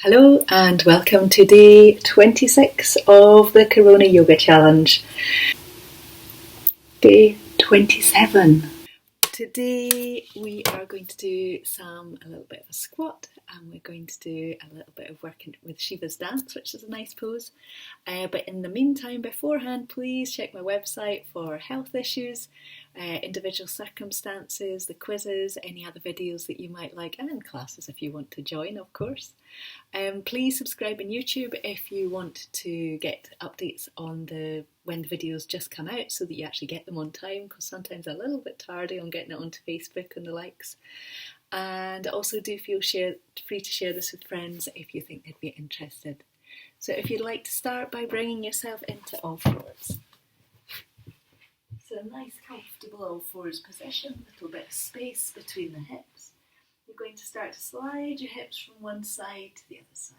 Hello and welcome to day 26 of the Corona Yoga Challenge. Day 27. Today we are going to do a little bit of a squat, and we're going to do a little bit of work with Shiva's dance, which is a nice pose. But in the meantime, beforehand, please check my website for health issues, individual circumstances, the quizzes, any other videos that you might like, and classes if you want to join, of course. Please subscribe on YouTube if you want to get updates on when the videos just come out, so that you actually get them on time, because sometimes I'm a little bit tardy on getting it onto Facebook and the likes. And also do feel free to share this with friends if you think they'd be interested. So if you'd like to start by bringing yourself into all fours. So a nice comfortable all fours position, a little bit of space between the hips. You're going to start to slide your hips from one side to the other side.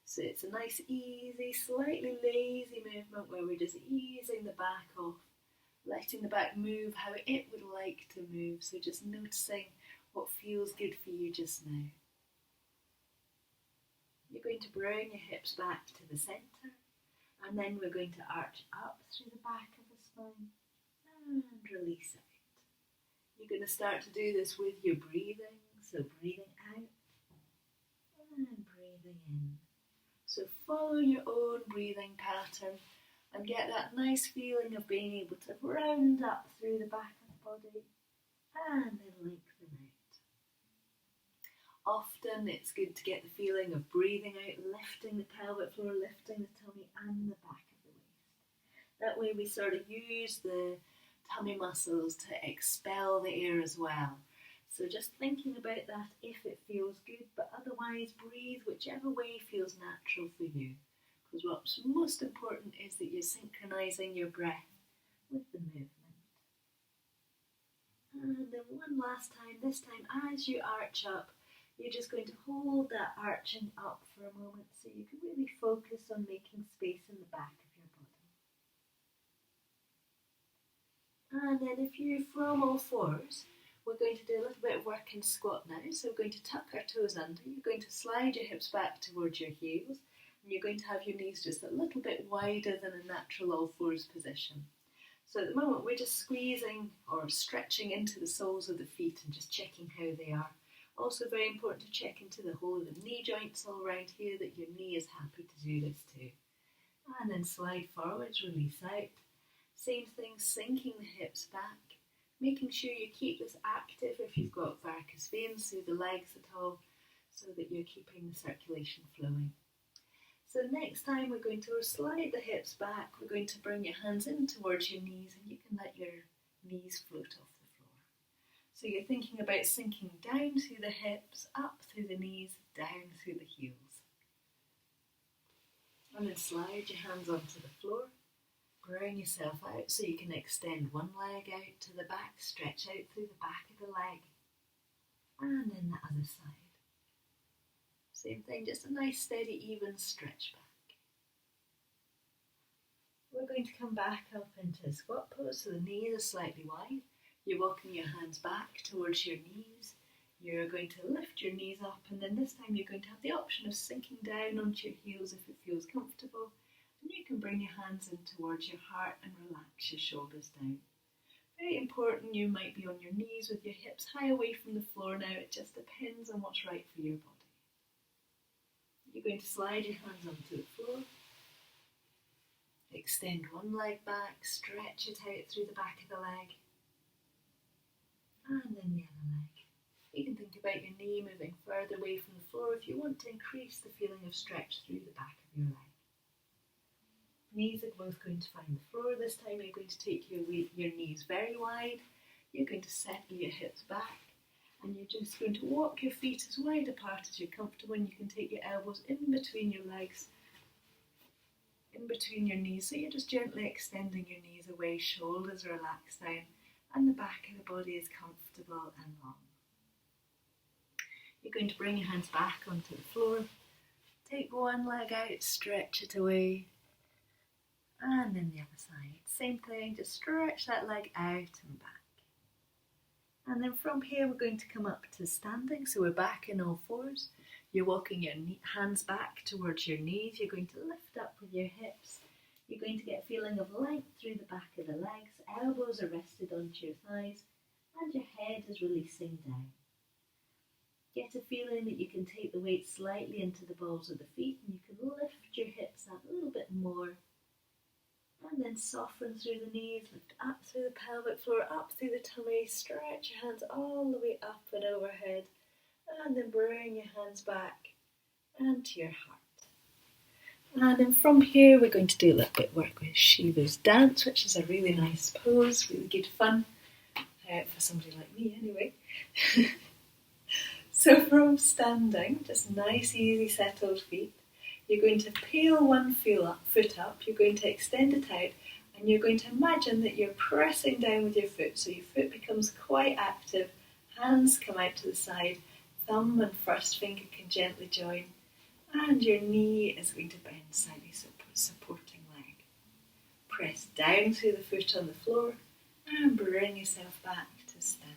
So it's a nice, easy, slightly lazy movement where we're just easing the back off, letting the back move how it would like to move. So just noticing what feels good for you just now. You're going to bring your hips back to the centre, and then we're going to arch up through the back of the spine and release out. You're going to start to do this with your breathing. So breathing out and breathing in. So follow your own breathing pattern and get that nice feeling of being able to round up through the back of the body and then lengthen out. Often it's good to get the feeling of breathing out, lifting the pelvic floor, lifting the tummy and the back of the waist. That way we sort of use the tummy muscles to expel the air as well. So just thinking about that if it feels good, but otherwise breathe whichever way feels natural for you. Because what's most important is that you're synchronizing your breath with the movement. And then one last time, this time as you arch up, you're just going to hold that arching up for a moment so you can really focus on making space in the back of your body. And then if you're from all fours, we're going to do a little bit of work in squat now. So we're going to tuck our toes under. You're going to slide your hips back towards your heels. And you're going to have your knees just a little bit wider than a natural all fours position. So at the moment we're just squeezing or stretching into the soles of the feet and just checking how they are. Also very important to check into the whole of the knee joints all around here, that your knee is happy to do this too. And then slide forwards, release out. Same thing, sinking the hips back. Making sure you keep this active if you've got varicose veins through the legs at all, so that you're keeping the circulation flowing. So next time we're going to slide the hips back. We're going to bring your hands in towards your knees, and you can let your knees float off the floor. So you're thinking about sinking down through the hips, up through the knees, down through the heels. And then slide your hands onto the floor. Bring yourself out so you can extend one leg out to the back, stretch out through the back of the leg, and then the other side. Same thing, just a nice steady even stretch back. We're going to come back up into a squat pose, so the knees are slightly wide. You're walking your hands back towards your knees. You're going to lift your knees up, and then this time you're going to have the option of sinking down onto your heels if it feels comfortable. And you can bring your hands in towards your heart and relax your shoulders down. Very important, you might be on your knees with your hips high away from the floor now. It just depends on what's right for your body. You're going to slide your hands onto the floor. Extend one leg back, stretch it out through the back of the leg. And then the other leg. You can think about your knee moving further away from the floor if you want to increase the feeling of stretch through the back of your leg. Knees are both going to find the floor. This time you're going to take your knees very wide. You're going to settle your hips back, and you're just going to walk your feet as wide apart as you're comfortable, and you can take your elbows in between your legs, in between your knees. So you're just gently extending your knees away, shoulders relaxed down, and the back of the body is comfortable and long. You're going to bring your hands back onto the floor. Take one leg out, stretch it away. And then the other side, same thing, just stretch that leg out and back. And then from here we're going to come up to standing, so we're back in all fours. You're walking your hands back towards your knees. You're going to lift up with your hips. You're going to get a feeling of length through the back of the legs. Elbows are rested onto your thighs and your head is releasing down. Get a feeling that you can take the weight slightly into the balls of the feet and you can lift your hips up a little bit more. And then soften through the knees, lift up through the pelvic floor, up through the tummy, stretch your hands all the way up and overhead, and then bring your hands back and to your heart. And then from here we're going to do a little bit of work with Shiva's dance, which is a really nice pose, really good fun, for somebody like me anyway. So from standing, just nice, easy, settled feet, you're going to peel one foot up, you're going to extend it out, and you're going to imagine that you're pressing down with your foot, so your foot becomes quite active, hands come out to the side, thumb and first finger can gently join, and your knee is going to bend slightly, supporting leg. Press down through the foot on the floor, and bring yourself back to standing.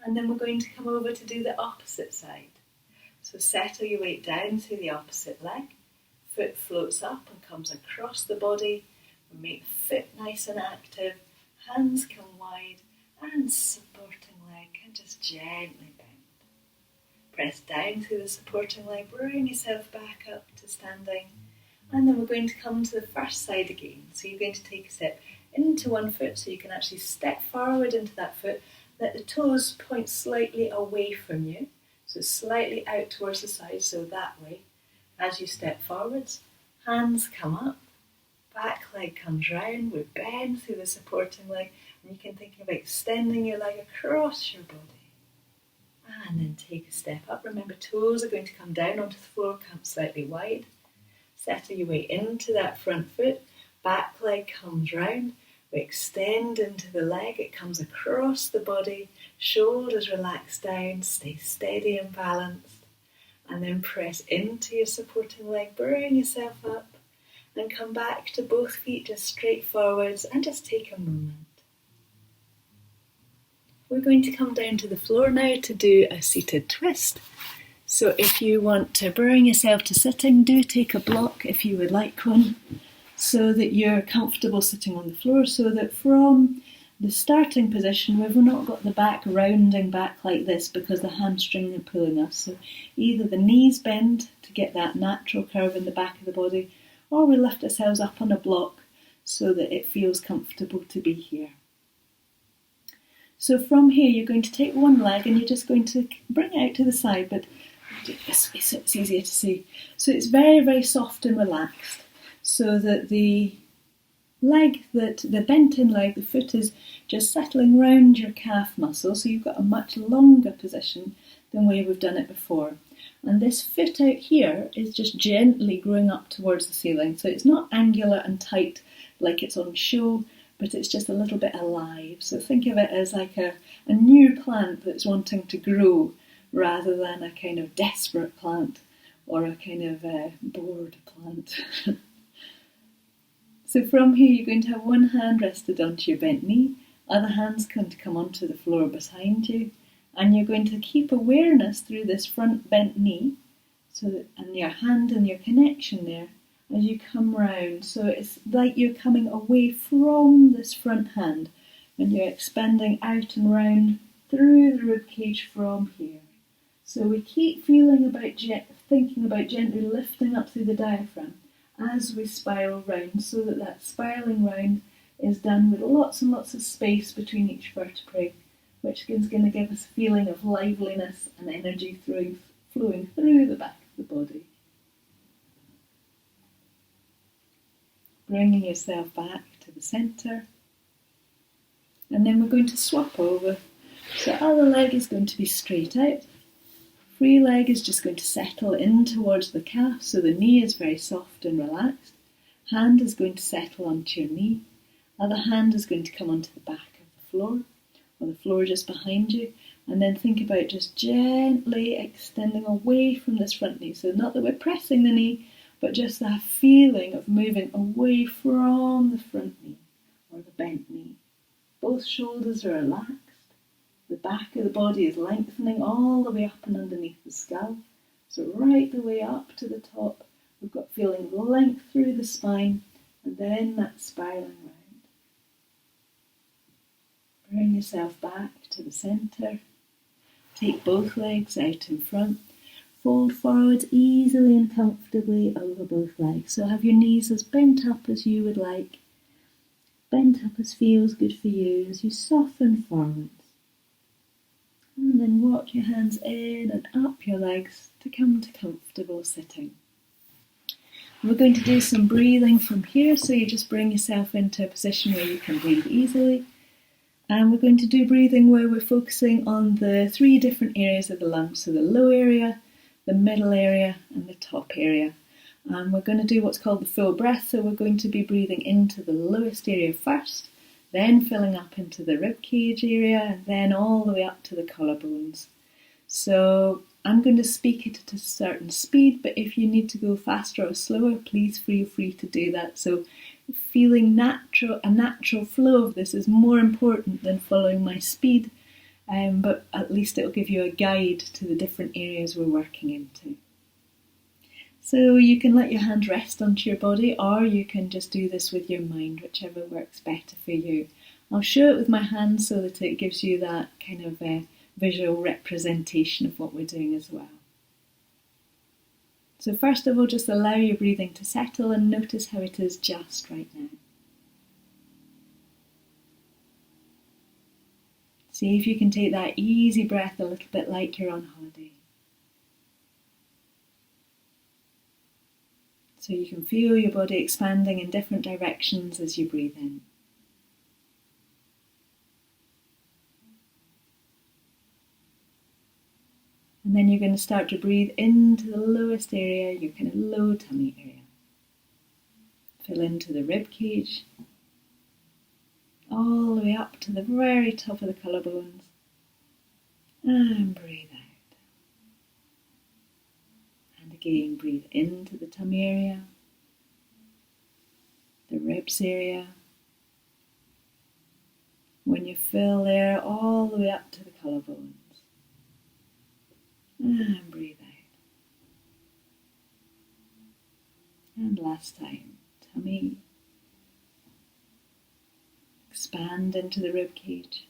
And then we're going to come over to do the opposite side. So settle your weight down through the opposite leg. Foot floats up and comes across the body. We make the foot nice and active. Hands come wide and supporting leg can just gently bend. Press down through the supporting leg. Bring yourself back up to standing. And then we're going to come to the first side again. So you're going to take a step into one foot so you can actually step forward into that foot. Let the toes point slightly away from you. So slightly out towards the side, so that way. As you step forwards, hands come up, back leg comes round, we bend through the supporting leg, and you can think of extending your leg across your body. And then take a step up. Remember, toes are going to come down onto the floor, come slightly wide. Settle your way into that front foot, back leg comes round, we extend into the leg, it comes across the body, shoulders relax down, stay steady and balanced, and then press into your supporting leg, bring yourself up, and come back to both feet just straight forwards, and just take a moment. We're going to come down to the floor now to do a seated twist. So if you want to bring yourself to sitting, do take a block if you would like one, so that you're comfortable sitting on the floor, so that from the starting position we've not got the back rounding back like this because the hamstring are pulling us. So either the knees bend to get that natural curve in the back of the body, or we lift ourselves up on a block so that it feels comfortable to be here. So from here you're going to take one leg and you're just going to bring it out to the side, but it's easier to see. So it's very, very soft and relaxed, so that the bent in leg, the foot is just settling round your calf muscle, so you've got a much longer position than where we've done it before. And this foot out here is just gently growing up towards the ceiling, so it's not angular and tight like it's on show, but it's just a little bit alive. So think of it as like a new plant that's wanting to grow, rather than a kind of desperate plant or a kind of bored plant. So from here you're going to have one hand rested onto your bent knee, other hand's going to come onto the floor behind you, and you're going to keep awareness through this front bent knee, and your hand and your connection there as you come round. So it's like you're coming away from this front hand and you're expanding out and round through the ribcage from here. So we keep thinking about gently lifting up through the diaphragm as we spiral round, so that spiraling round is done with lots and lots of space between each vertebrae, which is going to give us a feeling of liveliness and energy flowing through the back of the body. Bringing yourself back to the centre, and then we're going to swap over. So the other leg is going to be straight out. Free leg is just going to settle in towards the calf, so the knee is very soft and relaxed. Hand is going to settle onto your knee. Other hand is going to come onto the back of the floor, or the floor just behind you. And then think about just gently extending away from this front knee. So not that we're pressing the knee, but just that feeling of moving away from the front knee, or the bent knee. Both shoulders are relaxed. The back of the body is lengthening all the way up and underneath the skull. So right the way up to the top, we've got feeling length through the spine, and then that spiraling round. Bring yourself back to the centre. Take both legs out in front. Fold forwards easily and comfortably over both legs. So have your knees as bent up as you would like. Bent up as feels good for you as you soften forwards. And then walk your hands in and up your legs to come to comfortable sitting. We're going to do some breathing from here, so you just bring yourself into a position where you can breathe easily. And we're going to do breathing where we're focusing on the 3 different areas of the lungs, so the low area, the middle area and the top area. And we're going to do what's called the full breath, so we're going to be breathing into the lowest area first, then filling up into the rib cage area, and then all the way up to the collarbones. So I'm going to speak it at a certain speed, but if you need to go faster or slower, please feel free to do that. So feeling a natural flow of this is more important than following my speed, but at least it'll give you a guide to the different areas we're working into. So you can let your hand rest onto your body, or you can just do this with your mind, whichever works better for you. I'll show it with my hands so that it gives you that kind of visual representation of what we're doing as well. So first of all, just allow your breathing to settle and notice how it is just right now. See if you can take that easy breath a little bit like you're on holiday. So you can feel your body expanding in different directions as you breathe in. And then you're going to start to breathe into the lowest area, your kind of low tummy area. Fill into the rib cage, all the way up to the very top of the collarbones. And breathe out. And again, breathe into the tummy area, the ribs area. When you fill there, all the way up to the collarbones. And breathe out. And last time, tummy. Expand into the rib cage.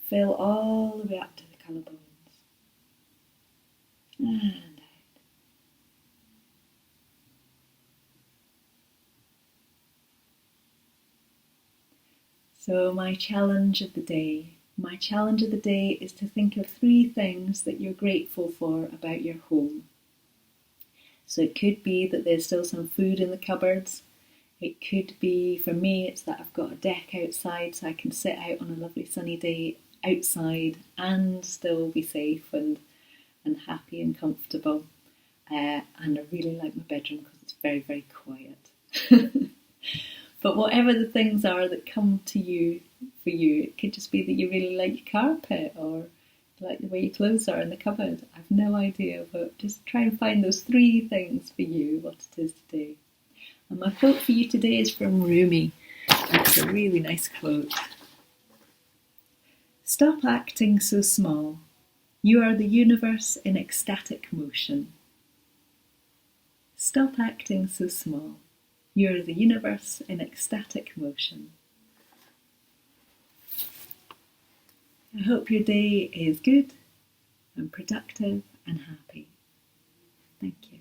Fill all the way up to the collarbones. And out. So my challenge of the day is to think of 3 things that you're grateful for about your home. So it could be that there's still some food in the cupboards. It could be, for me, it's that I've got a deck outside so I can sit out on a lovely sunny day outside and still be safe and happy and comfortable. And I really like my bedroom because it's very, very quiet. But whatever the things are that come to you, for you, it could just be that you really like your carpet or like the way your clothes are in the cupboard. I've no idea, but just try and find those 3 things for you, what it is today. And my quote for you today is from Rumi. It's a really nice quote. Stop acting so small. You are the universe in ecstatic motion. Stop acting so small. You are the universe in ecstatic motion. I hope your day is good and productive and happy. Thank you.